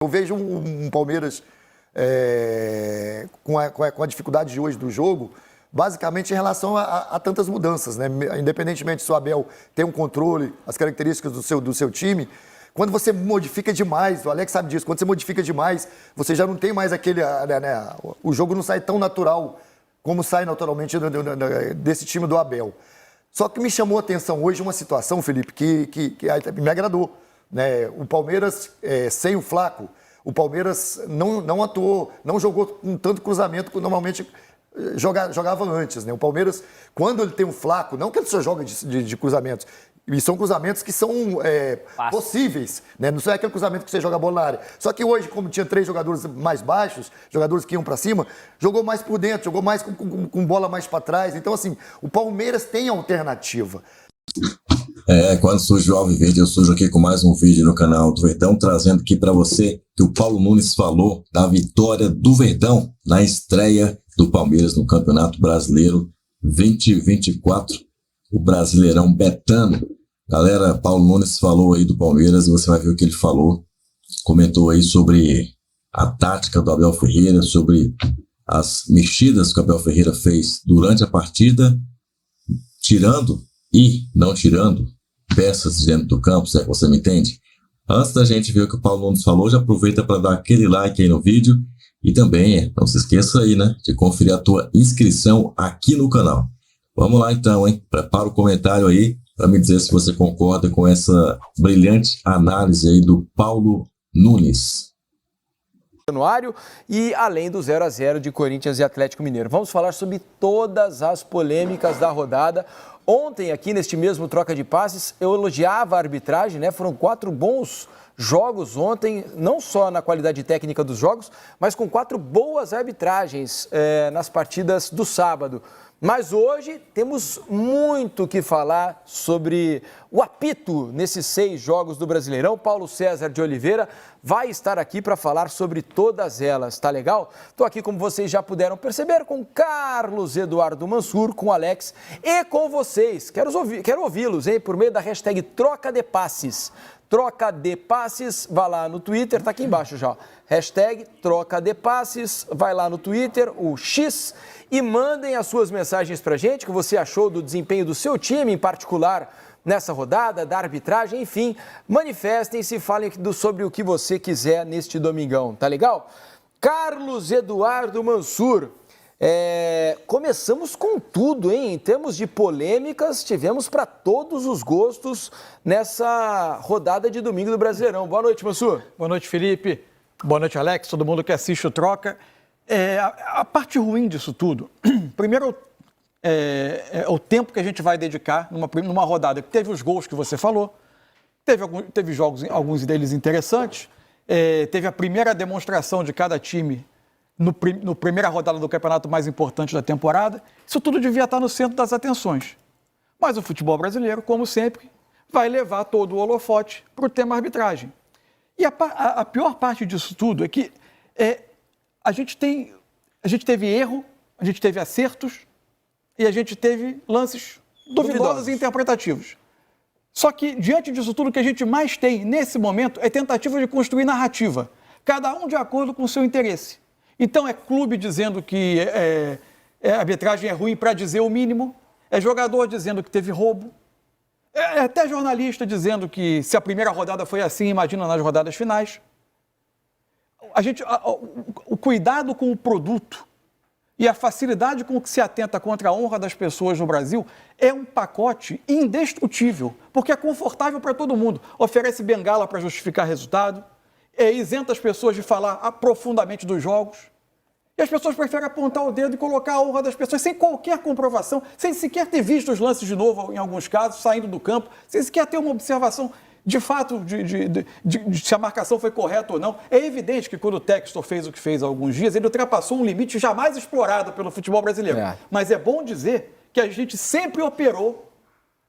Eu vejo um Palmeiras com a dificuldade de hoje do jogo, basicamente em relação a tantas mudanças, né? Independentemente se o Abel tem um controle, as características do seu time, quando você modifica demais, o Alex sabe disso, quando você modifica demais, você já não tem mais aquele... o jogo não sai tão natural como sai naturalmente desse time do Abel. Só que me chamou a atenção hoje uma situação, Felipe, que me agradou, né? O Palmeiras, sem o Flaco, o Palmeiras não atuou, não jogou com tanto cruzamento que normalmente jogava antes, né? O Palmeiras, quando ele tem um Flaco, não que ele só joga de cruzamentos, e são cruzamentos que são possíveis, né? Não é aquele cruzamento que você joga a bola na área. Só que hoje, como tinha 3 jogadores mais baixos, jogadores que iam para cima, jogou mais por dentro, jogou mais com bola mais para trás. Então, assim, o Palmeiras tem alternativa. Quando surge o Alviverde, eu surjo aqui com mais um vídeo no canal do Verdão, trazendo aqui para você que o Paulo Nunes falou da vitória do Verdão na estreia do Palmeiras no Campeonato Brasileiro 2024, o Brasileirão Betano. Galera, Paulo Nunes falou aí do Palmeiras e você vai ver o que ele falou. Comentou aí sobre a tática do Abel Ferreira, sobre as mexidas que o Abel Ferreira fez durante a partida, tirando e não tirando peças de dentro do campo, se é que você me entende. Antes da gente ver o que o Paulo Nunes falou, já aproveita para dar aquele like aí no vídeo e também, não se esqueça aí, né, de conferir a tua inscrição aqui no canal. Vamos lá então, hein? Prepara o comentário aí para me dizer se você concorda com essa brilhante análise aí do Paulo Nunes. E além do 0-0 de Corinthians e Atlético Mineiro. Vamos falar sobre todas as polêmicas da rodada. Ontem, aqui neste mesmo troca de passes, eu elogiava a arbitragem, né? Foram 4 bons jogos ontem, não só na qualidade técnica dos jogos, mas com 4 boas arbitragens nas partidas do sábado. Mas hoje temos muito que falar sobre o apito nesses 6 jogos do Brasileirão. Paulo César de Oliveira vai estar aqui para falar sobre todas elas, tá legal? Estou aqui, como vocês já puderam perceber, com Carlos Eduardo Mansur, com Alex e com vocês. Quero ouvi-los, hein, por meio da hashtag Troca de Passes. Troca de Passes, vai lá no Twitter, tá aqui embaixo já. Hashtag Troca de Passes, vai lá no Twitter, o X, e mandem as suas mensagens pra gente, o que você achou do desempenho do seu time em particular nessa rodada, da arbitragem, enfim, manifestem-se e falem sobre o que você quiser neste domingão, tá legal? Carlos Eduardo Mansur, começamos com tudo, hein? Em termos de polêmicas, tivemos para todos os gostos nessa rodada de domingo do Brasileirão. Boa noite, Mansur. Boa noite, Felipe. Boa noite, Alex, todo mundo que assiste o Troca. A parte ruim disso tudo, primeiro o tempo que a gente vai dedicar numa rodada que teve os gols que você falou, teve jogos, alguns deles interessantes, teve a primeira demonstração de cada time no primeira rodada do campeonato mais importante da temporada. Isso tudo devia estar no centro das atenções. Mas o futebol brasileiro, como sempre, vai levar todo o holofote para o tema arbitragem. E a pior parte disso tudo é que a gente teve erro, a gente teve acertos e a gente teve lances duvidosos e interpretativos. Só que, diante disso tudo, o que a gente mais tem nesse momento é tentativa de construir narrativa, cada um de acordo com o seu interesse. Então é clube dizendo que a arbitragem é ruim para dizer o mínimo, é jogador dizendo que teve roubo, é até jornalista dizendo que se a primeira rodada foi assim, imagina nas rodadas finais. O cuidado com o produto e a facilidade com que se atenta contra a honra das pessoas no Brasil é um pacote indestrutível, porque é confortável para todo mundo. Oferece bengala para justificar resultado, isenta as pessoas de falar profundamente dos jogos, e as pessoas preferem apontar o dedo e colocar a honra das pessoas sem qualquer comprovação, sem sequer ter visto os lances de novo, em alguns casos, saindo do campo, sem sequer ter uma observação de fato de se a marcação foi correta ou não. É evidente que quando o Textor fez o que fez há alguns dias, ele ultrapassou um limite jamais explorado pelo futebol brasileiro. Mas é bom dizer que a gente sempre operou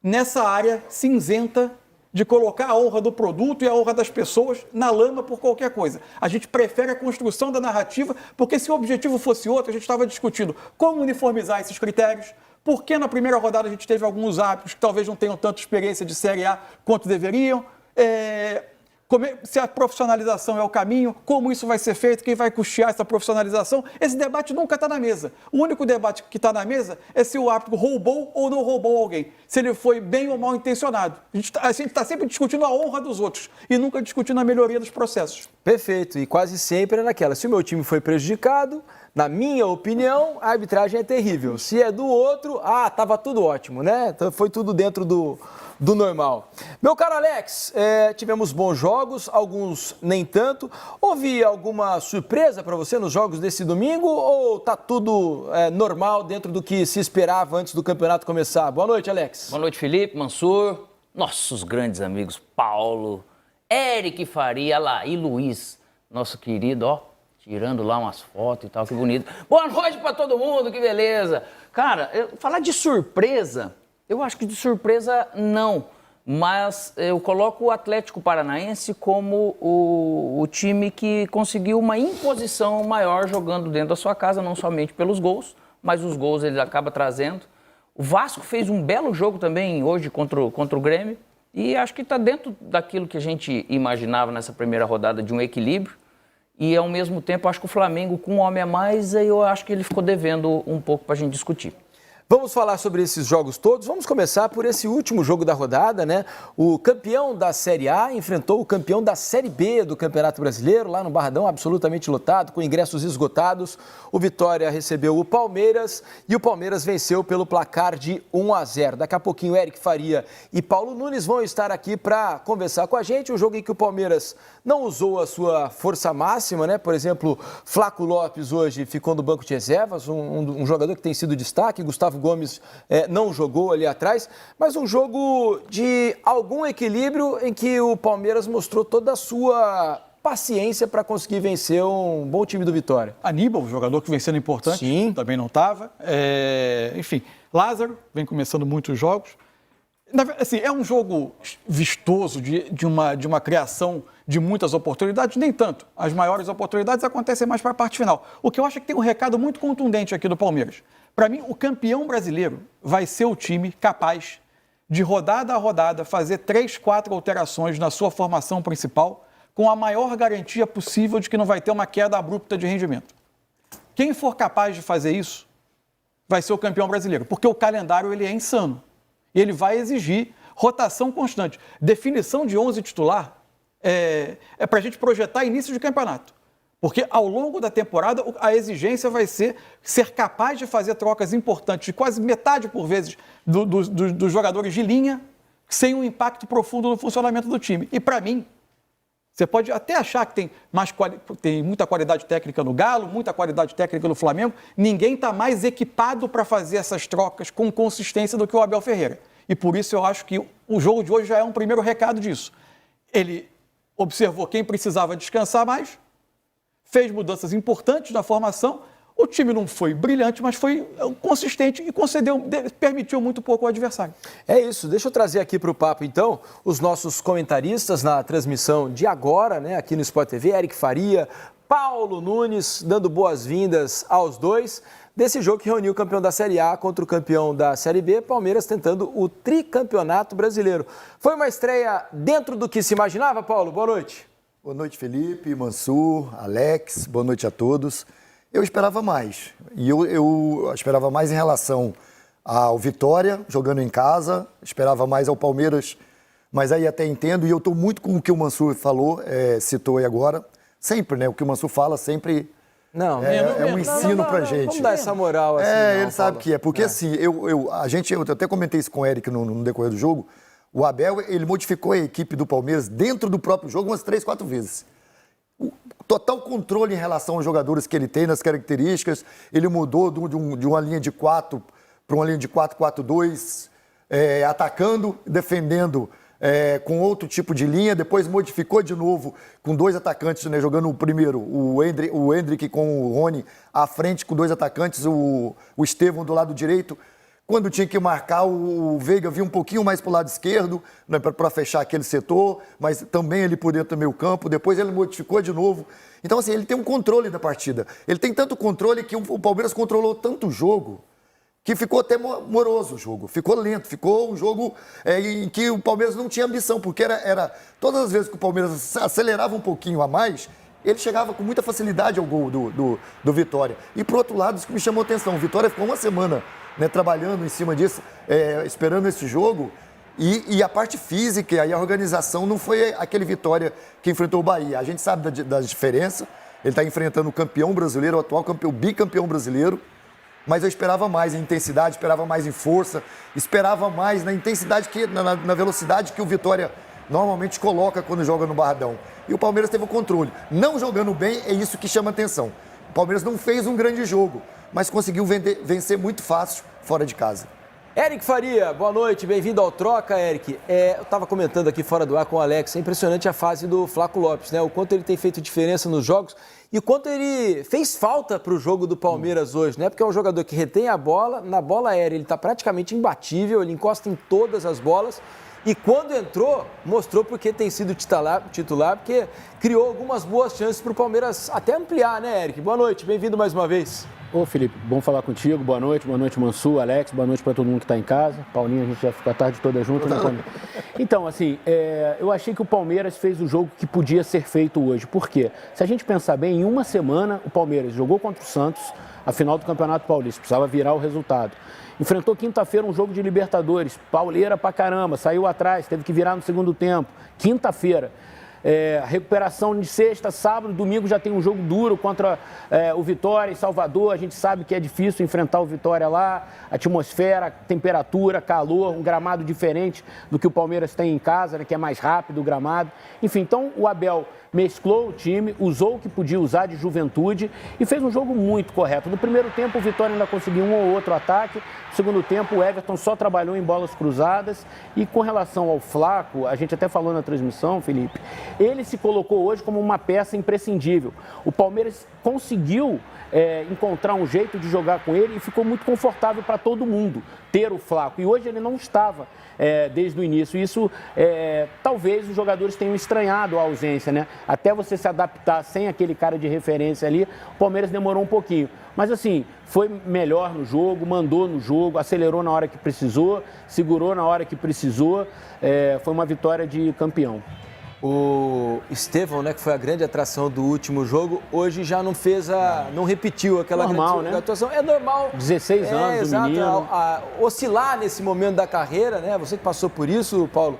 nessa área cinzenta de colocar a honra do produto e a honra das pessoas na lama por qualquer coisa. A gente prefere a construção da narrativa, porque se o objetivo fosse outro, a gente estava discutindo como uniformizar esses critérios, por que na primeira rodada a gente teve alguns árbitros que talvez não tenham tanta experiência de Série A quanto deveriam, Se a profissionalização é o caminho, como isso vai ser feito, quem vai custear essa profissionalização, esse debate nunca está na mesa. O único debate que está na mesa é se o árbitro roubou ou não roubou alguém, se ele foi bem ou mal intencionado. A gente está sempre discutindo a honra dos outros e nunca discutindo a melhoria dos processos. Perfeito, e quase sempre é naquela. Se o meu time foi prejudicado, na minha opinião, a arbitragem é terrível. Se é do outro, estava tudo ótimo, né? Então, foi tudo dentro do normal. Meu caro Alex, tivemos bons jogos, alguns nem tanto. Houve alguma surpresa para você nos jogos desse domingo ou tá tudo normal dentro do que se esperava antes do campeonato começar? Boa noite, Alex. Boa noite, Felipe, Mansur, nossos grandes amigos Paulo, Eric Faria, Laí Luiz, nosso querido, ó, tirando lá umas fotos e tal, que bonito. Boa noite pra todo mundo, que beleza. Cara, falar de surpresa, eu acho que de surpresa não, mas eu coloco o Atlético Paranaense como o time que conseguiu uma imposição maior jogando dentro da sua casa, não somente pelos gols, mas os gols ele acaba trazendo. O Vasco fez um belo jogo também hoje contra o Grêmio e acho que está dentro daquilo que a gente imaginava nessa primeira rodada de um equilíbrio. E, ao mesmo tempo, acho que o Flamengo, com um homem a mais, eu acho que ele ficou devendo um pouco para a gente discutir. Vamos falar sobre esses jogos todos. Vamos começar por esse último jogo da rodada, né? O campeão da Série A enfrentou o campeão da Série B do Campeonato Brasileiro, lá no Barradão, absolutamente lotado, com ingressos esgotados. O Vitória recebeu o Palmeiras e o Palmeiras venceu pelo placar de 1-0. Daqui a pouquinho, Eric Faria e Paulo Nunes vão estar aqui para conversar com a gente. Um jogo em que o Palmeiras não usou a sua força máxima, né? Por exemplo, Flaco Lopes hoje ficou no banco de reservas, um jogador que tem sido destaque. Gustavo Gomes não jogou ali atrás, mas um jogo de algum equilíbrio em que o Palmeiras mostrou toda a sua paciência para conseguir vencer um bom time do Vitória. Aníbal, jogador que vem sendo importante, sim, também não estava. Enfim, Lázaro vem começando muitos jogos. Assim, é um jogo vistoso de uma criação de muitas oportunidades, nem tanto. As maiores oportunidades acontecem mais para a parte final. O que eu acho é que tem um recado muito contundente aqui do Palmeiras. Para mim, o campeão brasileiro vai ser o time capaz de, rodada a rodada, fazer 3, 4 alterações na sua formação principal com a maior garantia possível de que não vai ter uma queda abrupta de rendimento. Quem for capaz de fazer isso vai ser o campeão brasileiro, porque o calendário ele é insano. E ele vai exigir rotação constante. Definição de 11 titular é para a gente projetar início de campeonato. Porque ao longo da temporada a exigência vai ser capaz de fazer trocas importantes, de quase metade por vezes dos jogadores de linha, sem um impacto profundo no funcionamento do time. E para mim, você pode até achar que tem muita qualidade técnica no Galo, muita qualidade técnica no Flamengo, ninguém está mais equipado para fazer essas trocas com consistência do que o Abel Ferreira. E por isso eu acho que o jogo de hoje já é um primeiro recado disso. Ele observou quem precisava descansar mais, fez mudanças importantes na formação. O time não foi brilhante, mas foi consistente e permitiu muito pouco ao adversário. É isso. Deixa eu trazer aqui para o papo, então, os nossos comentaristas na transmissão de agora, né, aqui no Sport TV, Eric Faria, Paulo Nunes, dando boas-vindas aos dois, desse jogo que reuniu o campeão da Série A contra o campeão da Série B, Palmeiras tentando o tricampeonato brasileiro. Foi uma estreia dentro do que se imaginava, Paulo? Boa noite. Boa noite, Felipe, Mansur, Alex, boa noite a todos. Eu esperava mais, e eu esperava mais em relação ao Vitória, jogando em casa, esperava mais ao Palmeiras, mas aí até entendo, e eu estou muito com o que o Mansur falou, citou aí agora, sempre, né, o que o Mansur fala sempre um ensino pra gente. Vamos dar essa moral assim. Ele sabe que é, porque assim, eu até comentei isso com o Eric no decorrer do jogo, o Abel, ele modificou a equipe do Palmeiras dentro do próprio jogo umas 3, 4 vezes. O total controle em relação aos jogadores que ele tem, nas características, ele mudou de uma linha de 4 para uma linha de 4-4-2, atacando, defendendo com outro tipo de linha, depois modificou de novo com 2 atacantes, né, jogando o primeiro, o Endrick com o Rony à frente com 2 atacantes, o Estevão do lado direito. Quando tinha que marcar, o Veiga vinha um pouquinho mais para o lado esquerdo, né, para fechar aquele setor, mas também ele por dentro do meio campo. Depois ele modificou de novo. Então, assim, ele tem um controle da partida. Ele tem tanto controle que o Palmeiras controlou tanto o jogo que ficou até moroso o jogo, ficou lento, ficou um jogo em que o Palmeiras não tinha ambição, porque era todas as vezes que o Palmeiras acelerava um pouquinho a mais, ele chegava com muita facilidade ao gol do Vitória. E, por outro lado, isso que me chamou a atenção, o Vitória ficou uma semana, né, trabalhando em cima disso, esperando esse jogo, e a parte física e a organização não foi aquele Vitória que enfrentou o Bahia. A gente sabe das diferenças, ele está enfrentando o campeão brasileiro, o atual campeão, o bicampeão brasileiro, mas eu esperava mais em intensidade, esperava mais em força, esperava mais na intensidade, na velocidade que o Vitória normalmente coloca quando joga no Barradão. E o Palmeiras teve o controle. Não jogando bem, é isso que chama atenção. O Palmeiras não fez um grande jogo, mas conseguiu vencer muito fácil fora de casa. Eric Faria, boa noite, bem-vindo ao Troca, Eric. Eu estava comentando aqui fora do ar com o Alex, é impressionante a fase do Flaco Lopes, né? O quanto ele tem feito diferença nos jogos e o quanto ele fez falta para o jogo do Palmeiras hoje, né? Porque é um jogador que retém a bola, na bola aérea ele está praticamente imbatível, ele encosta em todas as bolas. E quando entrou, mostrou porque tem sido titular, porque criou algumas boas chances para o Palmeiras até ampliar, né, Eric? Boa noite, bem-vindo mais uma vez. Ô, Felipe, bom falar contigo. Boa noite, Mansur, Alex, boa noite para todo mundo que está em casa. Paulinho, a gente já ficou a tarde toda junto, né, Paulinho? Então, assim, eu achei que o Palmeiras fez o jogo que podia ser feito hoje. Por quê? Se a gente pensar bem, em uma semana o Palmeiras jogou contra o Santos, a final do Campeonato Paulista, precisava virar o resultado. Enfrentou quinta-feira um jogo de Libertadores, pauleira pra caramba, saiu atrás, teve que virar no segundo tempo. Quinta-feira, recuperação de sexta, sábado, domingo já tem um jogo duro contra o Vitória em Salvador. A gente sabe que é difícil enfrentar o Vitória lá, atmosfera, temperatura, calor, um gramado diferente do que o Palmeiras tem em casa, né, que é mais rápido o gramado. Enfim, então o Abel mesclou o time, usou o que podia usar de juventude e fez um jogo muito correto. No primeiro tempo, o Vitória ainda conseguiu um ou outro ataque. No segundo tempo, o Everton só trabalhou em bolas cruzadas. E com relação ao Flaco, a gente até falou na transmissão, Felipe, ele se colocou hoje como uma peça imprescindível. O Palmeiras conseguiu encontrar um jeito de jogar com ele e ficou muito confortável para todo mundo ter o Flaco. E hoje ele não estava desde o início. Isso, talvez os jogadores tenham estranhado a ausência, né? Até você se adaptar sem aquele cara de referência ali, o Palmeiras demorou um pouquinho. Mas assim, foi melhor no jogo, mandou no jogo, acelerou na hora que precisou, segurou na hora que precisou. Foi uma vitória de campeão. O Estevão, né, que foi a grande atração do último jogo, hoje já não repetiu aquela normal, grande né? atuação. É normal. 16 anos, exato, menino. Oscilar nesse momento da carreira, né? Você que passou por isso, Paulo,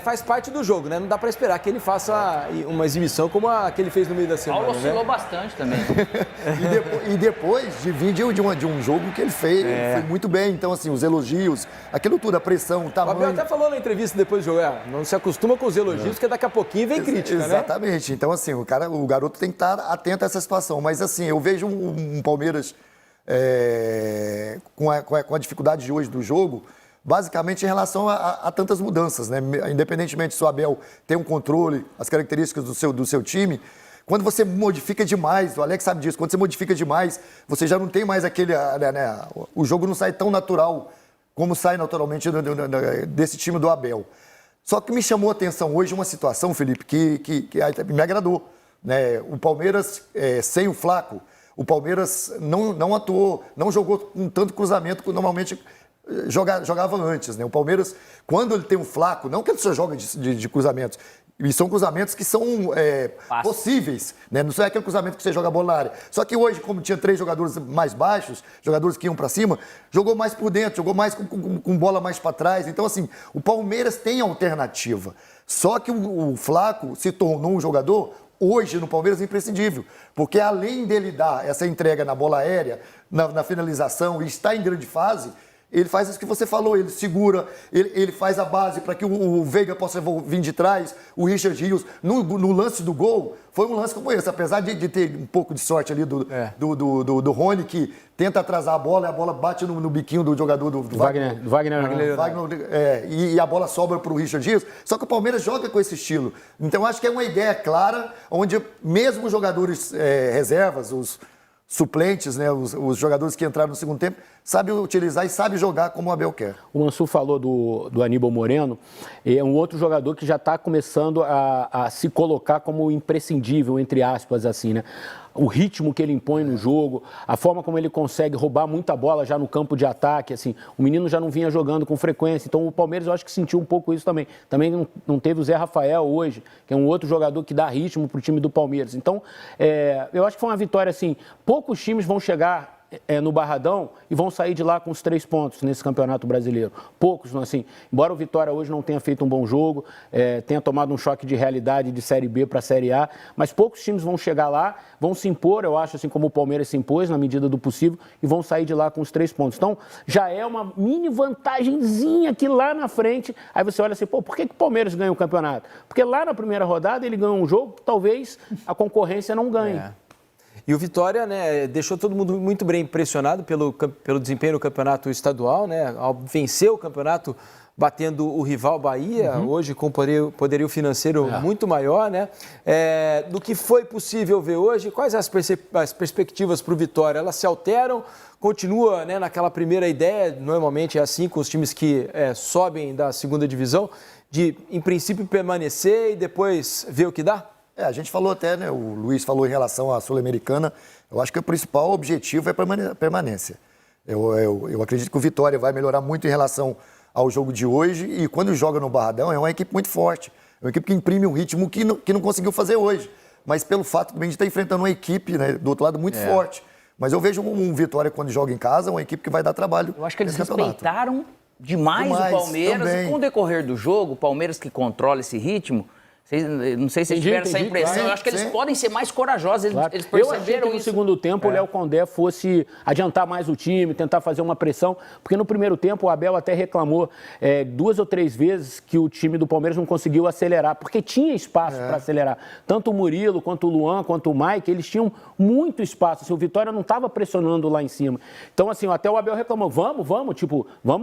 faz parte do jogo, né? Não dá para esperar que ele faça uma exibição como a que ele fez no meio da semana. Paulo oscilou né? bastante também. E depois de vir de um jogo que ele fez, foi muito bem. Então, assim, os elogios, aquilo tudo, a pressão, o O tamanho. Abel até falou na entrevista depois do jogo, não se acostuma com os elogios, porque daqui a pouquinho vem crítica, né? Exatamente. Então, assim, o garoto tem que estar atento a essa situação. Mas, assim, eu vejo um Palmeiras com a dificuldade de hoje do jogo, basicamente em relação a tantas mudanças, né? Independentemente se o Abel tem um controle, as características do seu time, quando você modifica demais, o Alex sabe disso, quando você modifica demais, você já não tem mais aquele... o jogo não sai tão natural como sai naturalmente desse time do Abel. Só que me chamou a atenção hoje uma situação, Felipe, que me agradou, né? O Palmeiras, sem o Flaco, o Palmeiras não atuou, não jogou com tanto cruzamento que normalmente jogava antes, né? O Palmeiras, quando ele tem um Flaco, não que ele só joga de cruzamentos, e são cruzamentos que são possíveis, né? Não é aquele cruzamento que você joga a bola na área. Só que hoje, como tinha 3 jogadores mais baixos, jogadores que iam para cima, jogou mais por dentro, jogou mais com bola mais para trás. Então, assim, o Palmeiras tem alternativa. Só que o Flaco se tornou um jogador hoje no Palmeiras imprescindível, porque além dele dar essa entrega na bola aérea, na finalização e estar em grande fase, ele faz isso que você falou, ele segura, ele faz a base para que o Veiga possa vir de trás, o Richard Rios, no lance do gol, foi um lance como esse, apesar de ter um pouco de sorte ali do Rony, que tenta atrasar a bola, e a bola bate no biquinho do jogador do Wagner. E a bola sobra para o Richard Rios, só que o Palmeiras joga com esse estilo. Então acho que é uma ideia clara, onde mesmo os jogadores reservas, os suplentes, né, os jogadores que entraram no segundo tempo, sabe utilizar e sabe jogar como o Abel quer. O Mansur falou do Aníbal Moreno, é um outro jogador que já está começando a se colocar como imprescindível, entre aspas, assim, né? O ritmo que ele impõe no jogo, a forma como ele consegue roubar muita bola já no campo de ataque, assim, o menino já não vinha jogando com frequência, então o Palmeiras eu acho que sentiu um pouco isso também. Também não teve o Zé Rafael hoje, que é um outro jogador que dá ritmo para o time do Palmeiras. Então, eu acho que foi uma vitória, assim, poucos times vão chegar no Barradão e vão sair de lá com os 3 pontos nesse Campeonato Brasileiro. Poucos, assim, embora o Vitória hoje não tenha feito um bom jogo, tenha tomado um choque de realidade de Série B para a Série A, mas poucos times vão chegar lá, vão se impor, eu acho, assim como o Palmeiras se impôs na medida do possível, e vão sair de lá com os 3 pontos. Então, já é uma mini vantagenzinha aqui lá na frente. Aí você olha assim, pô, por que o Palmeiras ganha o campeonato? Porque lá na primeira rodada ele ganhou um jogo que talvez a concorrência não ganhe. E o Vitória, né, deixou todo mundo muito bem impressionado pelo desempenho no campeonato estadual, né, ao vencer o campeonato batendo o rival Bahia, hoje com poderio financeiro muito maior, né? Do que foi possível ver hoje, quais as perspectivas para o Vitória? Elas se alteram? Continua, né, naquela primeira ideia, normalmente é assim com os times que sobem da segunda divisão, de, em princípio, permanecer e depois ver o que dá? A gente falou até, né, o Luiz falou em relação à Sul-Americana, eu acho que o principal objetivo é a permanência. Eu acredito que o Vitória vai melhorar muito em relação ao jogo de hoje e quando joga no Barradão é uma equipe muito forte, é uma equipe que imprime um ritmo que não conseguiu fazer hoje, mas pelo fato também de estar enfrentando uma equipe, né, do outro lado muito forte. Mas eu vejo um Vitória quando joga em casa, uma equipe que vai dar trabalho. Eu acho que eles respeitaram demais o Palmeiras também. E com o decorrer do jogo, o Palmeiras que controla esse ritmo, não sei se vocês tiveram essa impressão, claro, eu acho que eles podem ser mais corajosos, eles Eu achei perceberam que no isso. segundo tempo o Léo Condé fosse adiantar mais o time, tentar fazer uma pressão, porque no primeiro tempo o Abel até reclamou 2 ou 3 vezes que o time do Palmeiras não conseguiu acelerar, porque tinha espaço para acelerar. Tanto o Murilo, quanto o Luan, quanto o Mike, eles tinham muito espaço, assim, o Vitória não estava pressionando lá em cima. Então, assim, até o Abel reclamou, vamos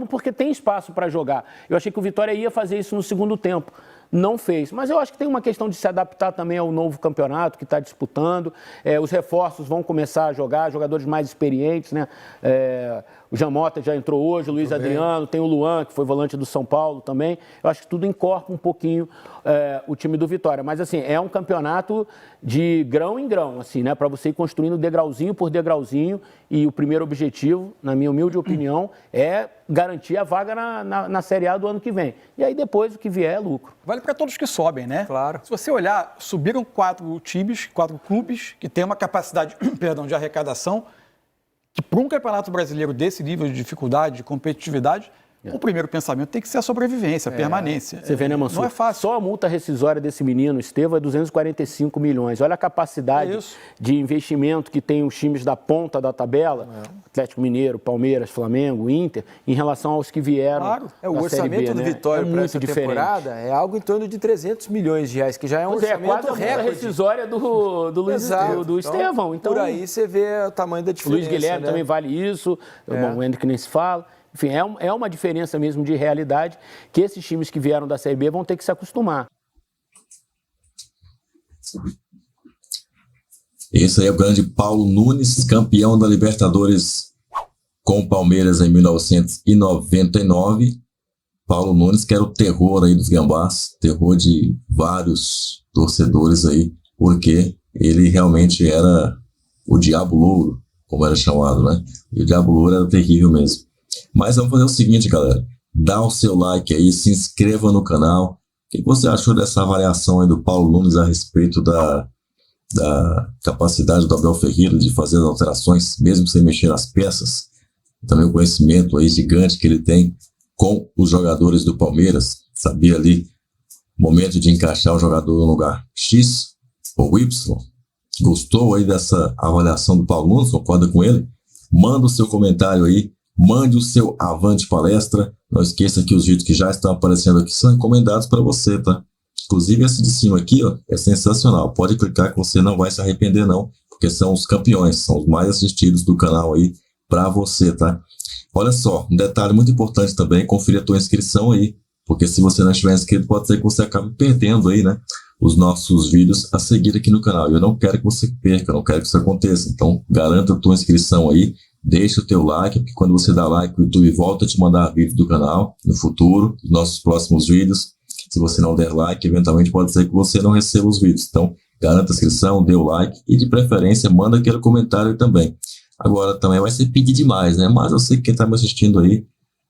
porque tem espaço para jogar. Eu achei que o Vitória ia fazer isso no segundo tempo. Não fez, mas eu acho que tem uma questão de se adaptar também ao novo campeonato que está disputando, os reforços vão começar a jogar, jogadores mais experientes, né? O Jamota já entrou hoje, o Luiz Adriano, tem o Luan, que foi volante do São Paulo também. Eu acho que tudo encorpa um pouquinho o time do Vitória. Mas, assim, é um campeonato de grão em grão, assim, né? Para você ir construindo degrauzinho por degrauzinho. E o primeiro objetivo, na minha humilde opinião, é garantir a vaga na Série A do ano que vem. E aí depois o que vier é lucro. Vale para todos que sobem, né? Claro. Se você olhar, subiram 4 clubes que têm uma capacidade, de arrecadação que para um campeonato brasileiro desse nível de dificuldade, de competitividade, o primeiro pensamento tem que ser a sobrevivência, a permanência. Você vê, né, Mansur? Não é fácil. Só a multa rescisória desse menino, Estevão, é 245 milhões. Olha a capacidade de investimento que tem os times da ponta da tabela, Atlético Mineiro, Palmeiras, Flamengo, Inter, em relação aos que vieram Claro. da O Série orçamento B, do né? Vitória para muito essa diferente. temporada é algo em torno de 300 milhões de reais, que já é um orçamento quase a multa recorde. rescisória do Luiz do Estevão. Então, por aí você vê o tamanho da o diferença. Luiz Guilherme né? também vale isso, bom, o Hendrick nem se fala. Enfim, é uma diferença mesmo de realidade que esses times que vieram da Série B vão ter que se acostumar. Esse aí é o grande Paulo Nunes, campeão da Libertadores com o Palmeiras em 1999. Paulo Nunes, que era o terror aí dos gambás, terror de vários torcedores aí, porque ele realmente era o Diabo Louro, como era chamado, né? E o Diabo Louro era terrível mesmo. Mas vamos fazer o seguinte, galera. Dá o seu like aí, se inscreva no canal. O que você achou dessa avaliação aí do Paulo Nunes a respeito da capacidade do Abel Ferreira de fazer as alterações, mesmo sem mexer nas peças? Também o conhecimento aí gigante que ele tem com os jogadores do Palmeiras. Sabia ali o momento de encaixar o jogador no lugar X ou Y. Gostou aí dessa avaliação do Paulo Nunes? Concorda com ele? Manda o seu comentário aí. Mande o seu avante palestra. Não esqueça que os vídeos que já estão aparecendo aqui são recomendados para você, tá? Inclusive esse de cima aqui, ó, é sensacional. Pode clicar que você não vai se arrepender não, porque são os campeões, são os mais assistidos do canal aí para você, tá? Olha só, um detalhe muito importante também, conferir a tua inscrição aí, porque se você não estiver inscrito, pode ser que você acabe perdendo aí, né? os nossos vídeos a seguir aqui no canal. Eu não quero que você perca, eu não quero que isso aconteça. Então, garanta a tua inscrição aí, deixa o teu like, porque quando você dá like, o YouTube volta a te mandar vídeo do canal no futuro, os nossos próximos vídeos. Se você não der like, eventualmente pode ser que você não receba os vídeos. Então, garanta a inscrição, dê o like e, de preferência, manda aquele comentário também. Agora, também vai ser pedir demais, né? Mas eu sei que quem está me assistindo aí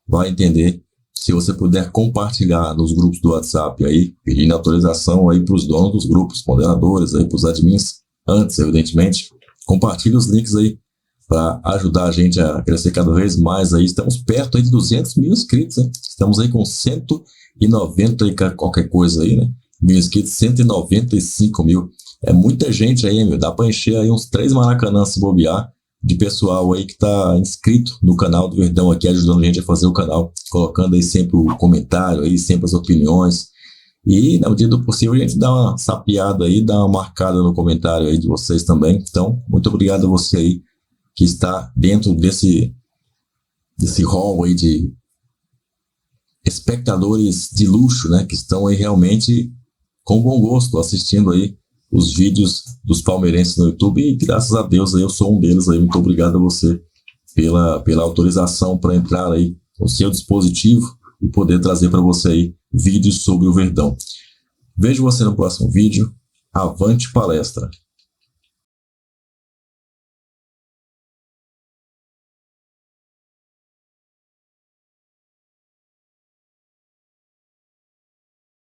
vai entender. Se você puder compartilhar nos grupos do WhatsApp aí, pedindo autorização aí para os donos dos grupos, moderadores aí, para os admins, antes, evidentemente, compartilhe os links aí para ajudar a gente a crescer cada vez mais aí. Estamos perto aí de 200 mil inscritos, né? Estamos aí com 190 e qualquer coisa aí, né? Mil inscritos, 195 mil. É muita gente aí, meu. Dá para encher aí uns 3 Maracanã se bobear de pessoal aí que está inscrito no canal do Verdão aqui, ajudando a gente a fazer o canal, colocando aí sempre o comentário aí, sempre as opiniões. E na medida do possível a gente dá uma sapeada aí, dá uma marcada no comentário aí de vocês também. Então, muito obrigado a você aí que está dentro desse hall aí de espectadores de luxo, né, que estão aí realmente com bom gosto assistindo aí os vídeos dos palmeirenses no YouTube, e graças a Deus aí eu sou um deles aí. Muito obrigado a você pela autorização para entrar aí no seu dispositivo e poder trazer para você aí vídeos sobre o Verdão. Vejo você no próximo vídeo. Avante palestra!